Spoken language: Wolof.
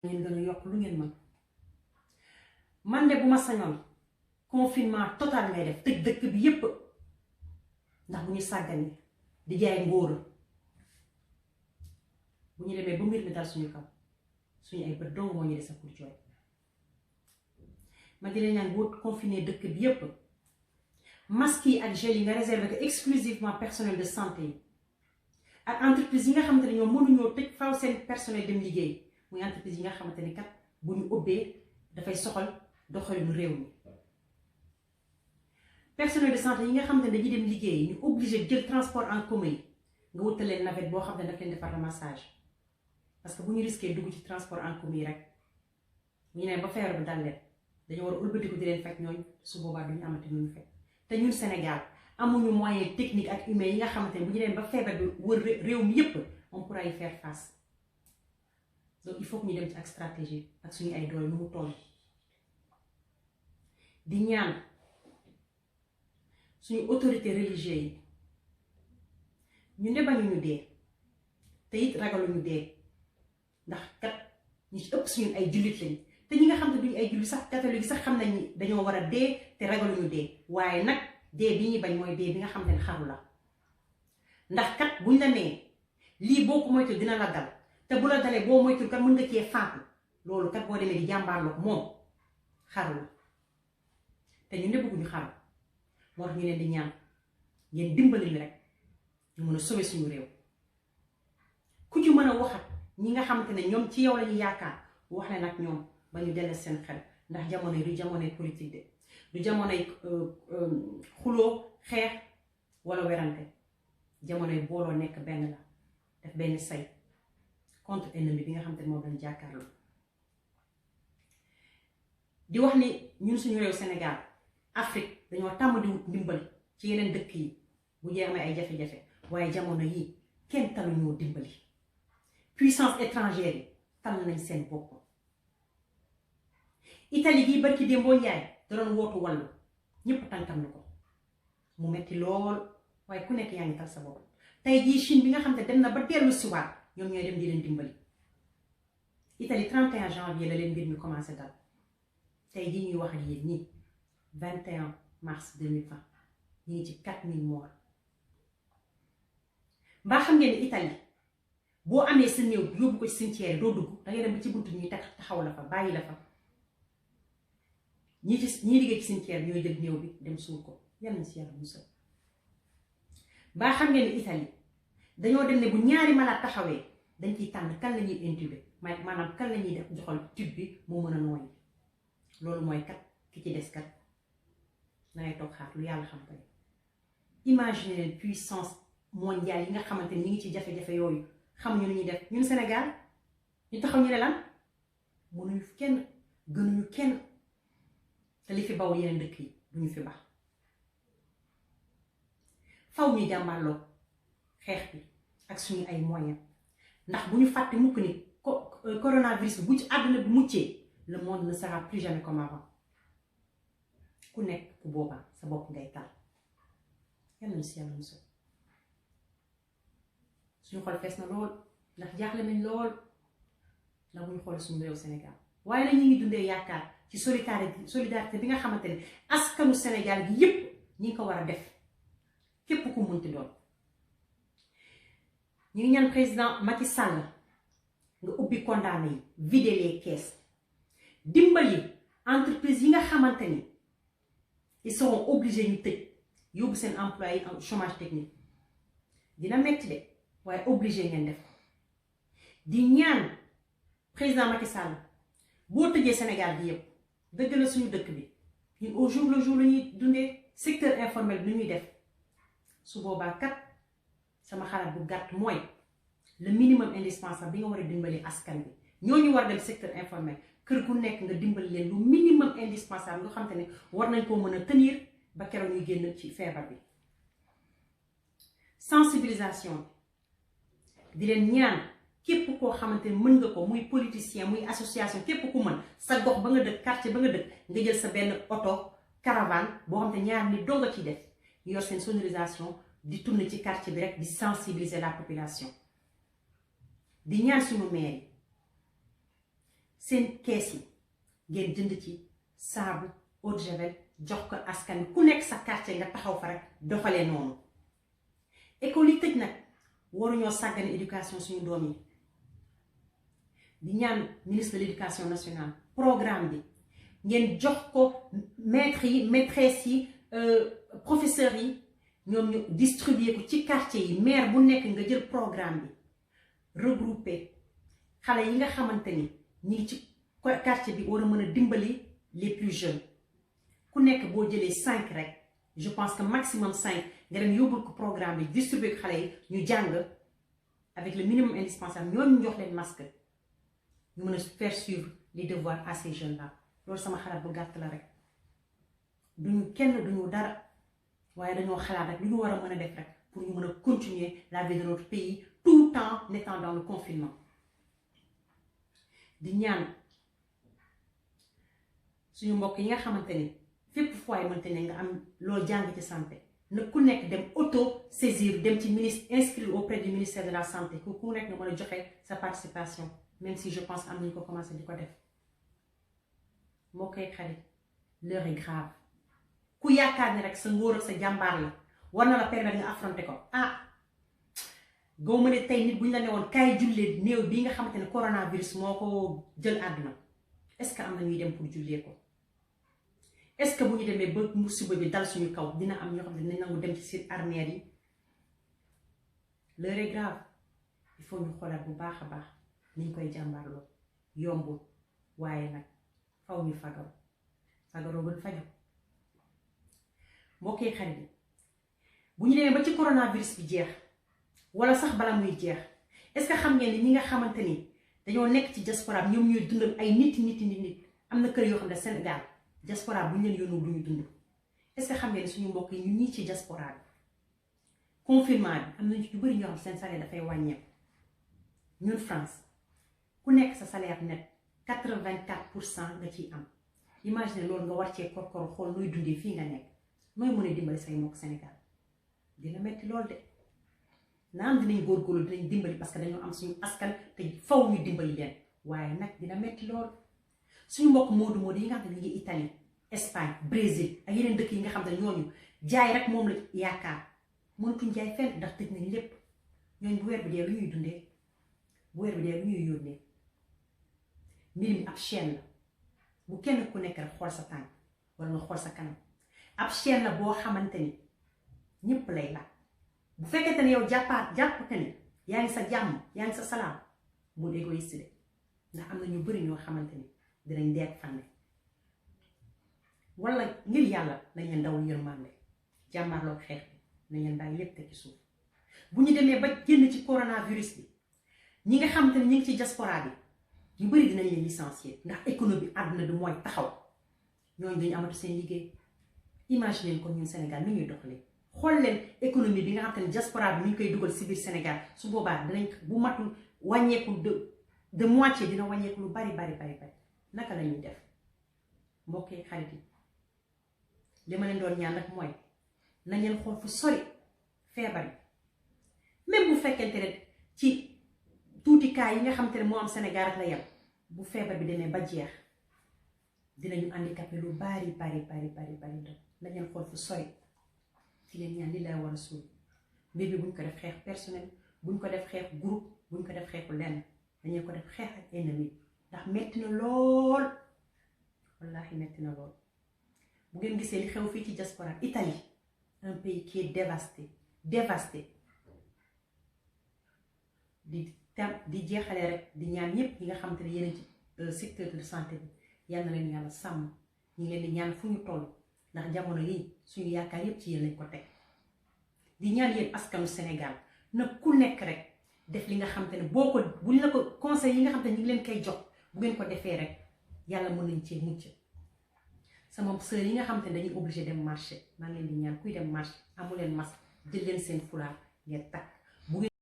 ngeen gën a yokk lu ngeen mën man de bu ma sañoon confinement total ngay def tëj dëkk bi yépp ndax bu ñu sàggane di jaay ngóora bu ñu demee ba mbir mi dal suñu kaw suñu ay bët dong moo ñu desa pour jooy ma di leen ñaan boo confiné dëkk bi yépp masque yi ak gel yi nga réservé ko exclusivement personnel de santé yi ak entreprise yi nga xamante ne ñoom mënuñoo tëj faaw seen personnel dem liggéey muy entreprise yi nga xamante ni kat bu ñu ubbee dafay soxal doxalinu réew mi personnel de santé yi nga xamante ne dañuy dem liggéey ñu obligé jël transport en commun yi nga wutal leen navette boo xam ne daf leen defar massage parce que bu ñu risqué dugg ci transport en commun yi rek bu ñu nee ba feebar bi dal leen dañoo war a ëlbatiku di leen fekk ñooñu su boobaa duñu amati ñu fekk te ñun Sénégal amuñu moyen technique ak humain yi nga xamante ne bu ñu dem ba feebar bi wër réew mi yépp on pourra y faire face donc il faut que ñu dem ci ak stratégie ak suñu ay doole nu mu toll di ñaan suñu autorité religieuse yi ñu ne bañuñu dee te it ragaluñu dee ndax kat ñi ci ëpp suñu ay jullit lañ te ñi nga xam ne duñu ay jullit sax catholique sax xam nañ ni dañoo war a dee te ragaluñu dee waaye nag dee bi ñuy bañ mooy dee bi nga xam ne xaru la ndax kat buñ la nee lii boo ko moytul dina la dal te bu la dalee boo moytul kat mën nga cee faatu loolu kat boo demee di jàmbaarloo ko moom xaru la te ñu ne bëgguñu xaru moo tax ñu leen di ñaan ngeen dimbali ñu rek ñu mën a sauver suñu réew ku ci mën a waxat ñi nga xamante ne ñoom ci yow lañu yaakaar wax leen ak ñoom ba ñu dellu seen xel ndax jamono yi du jamonoy politique de du jamonoy xuloo xeex wala werante jamonoy booloo nekk benn la def benn say contre ennemi bi nga xamante ne moom lañu jàkkaarloo di wax ni ñun suñu réew Sénégal Afrique dañoo tàmm di wut ndimbali ci yeneen dëkk yi bu ñu amee ay jafe-jafe waaye jamono yi kenn talu ñoo dimbali puissance étrangère yi tal nañ seen bopp Italie gii barki démboo njaay da doon wootu wàllu ñëpp tànkam na ko mu metti lool waaye ku nekk yaa ngi tal sa bopp tey jii Chine bi nga xam ne dem na ba dellu si waat ñoom ñooy dem di leen dimbali Italie 31 janvier la leen mbir mi commencé dal tey jii ñuy wax ak yéen ñii 21 mars 2020 ñu ngi ci 4000 morts mbaa xam ngeen ne Italie boo amee sa néew yóbbu ko ci cimetière doo dugg dangay dem ba ci buntu ñuy taxaw la fa bàyyi la fa ñi liggéey ci cimetière ñooy jël néew bi dem suul ko yal nañ si yàlla musal mbaa xam ngeen ne Italie dañoo dem ne bu ñaari malade taxawee dañ ciy tànn kan la ñuy intubé maanaam kan la ñuy def joxal tube bi moo mën a nooyi loolu mooy kat ki ci des kat dangay toog xaar lu yàlla xam ko imagine leen puissance mondiale yi nga xamante ni ñi ngi ci jafe-jafe yooyu xamuñu lu ñuy def ñun Sénégal ñu taxaw ñu ne lan mënuñu kenn gënuñu kenn te li fi baw yeneen dëkk yi duñu fi baax faw ñu jàmbaloo xeex bi ak suñu ay moyens ndax bu ñu fàtte mukk ni coronavirus bi bu ci àdduna bi muccee le monde ne sera plus jamais comme avant ku nekk ku boobaa sa bopp ngay tal yal nañu si yàlla musal suñu xol fees na lool ndax jaaxle nañ lool ndax bu ñu xoolee suñu réew Sénégal waaye nag ñu ngi dundee yaakaar ci solidarité bi nga xamante ne askanu Sénégal gi yépp ñi ngi ko war a def képp ku munti doon ñu ngi ñaan président Macky Sall nga ubbi condamné yi vider les caisses dimbali entreprise yi nga xamante ni ils seront obligés ñu tëj yóbbu seen employé yi en chômage technique dina metti de waaye obligé ngeen def di ñaan président Macky Sall boo tëjee Sénégal bi yépp dëgg la suñu dëkk bi ñun au jour le jour la ñuy dundee secteur informel bi lu ñuy def su boobaa kat sama xalaat bu gàtt mooy le minimum indispensable bi nga war a dimbali askan bi ñooñu war a dem secteur informel kër gu nekk nga dimbali leen lu minimum indispensable nga xam te ne war nañ koo mën a tenir ba keroog ñuy génn ci feebar bi sensibilisation di leen ñaan képp koo xamante ne mën nga ko muy politicien muy association képp ku mën sa gox ba nga dëkk quartier ba nga dëkk nga jël sa benn oto caravane boo xam te ñaar ni doo nga ciy def ñu yor seen sonorisation di tourner ci quartier bi rek di sensibiliser la population di ñaan suñu maire seen kees yi ngeen jënd ci saabu eau de javel jox ko askan ku nekk sa quartier nga taxaw fa rek doxalee noonu. école yi tëj nag waruñoo sàggane éducation suñu doom yi. di ñaan ministre de l'éducation nationale programme bi ngeen jox ko maîtres yi maîtresses yi professeurs yi ñoom ñu distribuer ko ci quartier yi maire bu nekk nga jël programme bi regrouper xale yi nga xamante ni ñi ngi ci quartier bi war a mën a dimbali les plus jeunes ku nekk boo jëlee 5 rek je pense que maximum 5 nga dem yóbbul ko programme bi distribuer ko xale yi ñu jàng avec le minimum indispensable ñooñu ñu jox leen masque ñu mën a faire suivre les devoirs à ces jeunes là loolu sama xalaat bu gàtt la rek duñu kenn duñu dara waaye dañoo xalaat rek lu ñu war a mën a def rek pour ñu mën a continuer la vie de notre pays tout en étant dans le confinement. di ñaan suñu mbokk yi nga xamante ni fépp fooy mënte ne nga am loo jàng ci santé na ku nekk dem auto saisir dem ci ministre inscrire auprès du ministère de la santé ku nekk nga mën a joxe sa participation. Même si je pense am nañu ko commencé di ko def moo koy xarit l'heure est grave ku yaakaar ne rek sa ngóor ak sa jàmbaar la war na la permettre nga affronter ko gaw ma ne tey nit bu ñu la ne woon kaay jullee néew bii nga xamante ne coronavirus moo ko jël àdduna est-ce que am na ñuy dem pour jullee ko est-ce que bu ñu demee ba musiba bi dal suñu kaw dina am ñoo xam ne dinañ nangu dem ci seen armère yi l'heure est grave il faut ñu xoolaat bu baax a baax niñ koy jàmbaarloo yombul waaye nag faw ñu fagaroo gën faju mbokkee xarit bi bu ñu demee ba ci coronavirus bi jeex wala sax bala muy jeex est-ce que xam ngeen ni ñi nga xamante ni dañoo nekk ci diaspora bi ñoom ñooy dundal ay nit am na kër yoo xam ne Sénégal diaspora bu ñu leen yónnul du ñu dund est-ce que xam ngeen ni suñu mbokk yi ñu ñii ci diaspora bi confinement bi am na ñu bëri ñoo xam seen salaire dafay wàññeeku ñun France ku nekk sa salaire net 84% nga ciy am imagine loolu nga war cee korkor xool nooy dundee fii nga nekk nooy mën a dimbali say mbokk Sénégal dina metti lool de naam dinañ góorgóorlu dinañ dimbali parce que dañoo am suñu askan te faw ñu dimbali leen waaye nag dina metti lool suñu mbokk moodu yi nga xam ne ñu ngi Italie Espagne Brésil ak yeneen dëkk yi nga xam ne ñooñu jaay rek moom la yaakaar mënatuñ jaay fenn ndax tëj nañ lépp ñooñu bu weer bi dee lu ñuy dundee bu weer bi dee lu ñuy yónnee mbir mi ab chaîne la bu kenn ku nekk rek xool sa tànk wala nga xool sa kanam ab chaîne la boo xamante ni ñëpp lay laaj bu fekkente ne yow jàpp ka ni yaa ngi sa jàmm yaa ngi sa salaam bu égoïste de ndax am na ñu bëri ñoo xamante ni dinañ deeg fànne wala ngir yàlla nañ leen daw yërmande jàmmarloo xeex bi nañ leen bàyyi lépp te ci suuf bu ñu demee ba génn ci coronavirus bi ñi nga xamante ni ñu ngi ci diaspora bi ñu bëri dinañ leen licencier ndax économie àdduna bi mooy taxaw ñooñu dañu amatu seen liggéey imagine leen ko ñun Sénégal ni ñuy doxalee xool leen économie bi nga xamante ni diaspora bi ñu koy dugal si biir Sénégal su boobaa dinañ bu matul wàññeeku de moitié dina wàññeeku lu bari naka la ñuy def mbokkee xarit yi li ma leen doon ñaan nag mooy nañ leen xool fu sori feebar bi même bu fekkente ne ci tuuti cas yi nga xamante ne moo am Sénégal rek la yem bu feebar bi demee ba jeex dinañu handicapé lu bari do nañ leen xool fu sori ci leen ñaan li lay war a suul mbir bi buñ ko def xeex personnel buñ ko def xeex groupe buñ ko def xeexu lenn dañu ko def xeex ak ennemi ndax metti na lool wallahi metti na lool bu ngeen gisee li xew fii ci diaspora Italie un pays qui est dévasté di jeexale rek di ñaan ñëpp ñi nga xamante ne yéen ci secteur de santé bi yal na leen yàlla sàmm ñi leen di ñaan fu ñu toll ndax jamono yi suñu yaakaar yépp ci yéen lañ ko teg di ñaan yéen askanu Sénégal na ku nekk rek def li nga xamante ne boo ko buñ la ko conseil yi nga xamante ne ñu ngi leen koy jox bu ngeen ko defee rek yàlla mën nañ cee mucc sama sœur yi nga xamante ne dañuy obligé dem marché maa ngi leen di ñaan kuy dem marché amu leen masque jël leen seen fulaar ngeen takk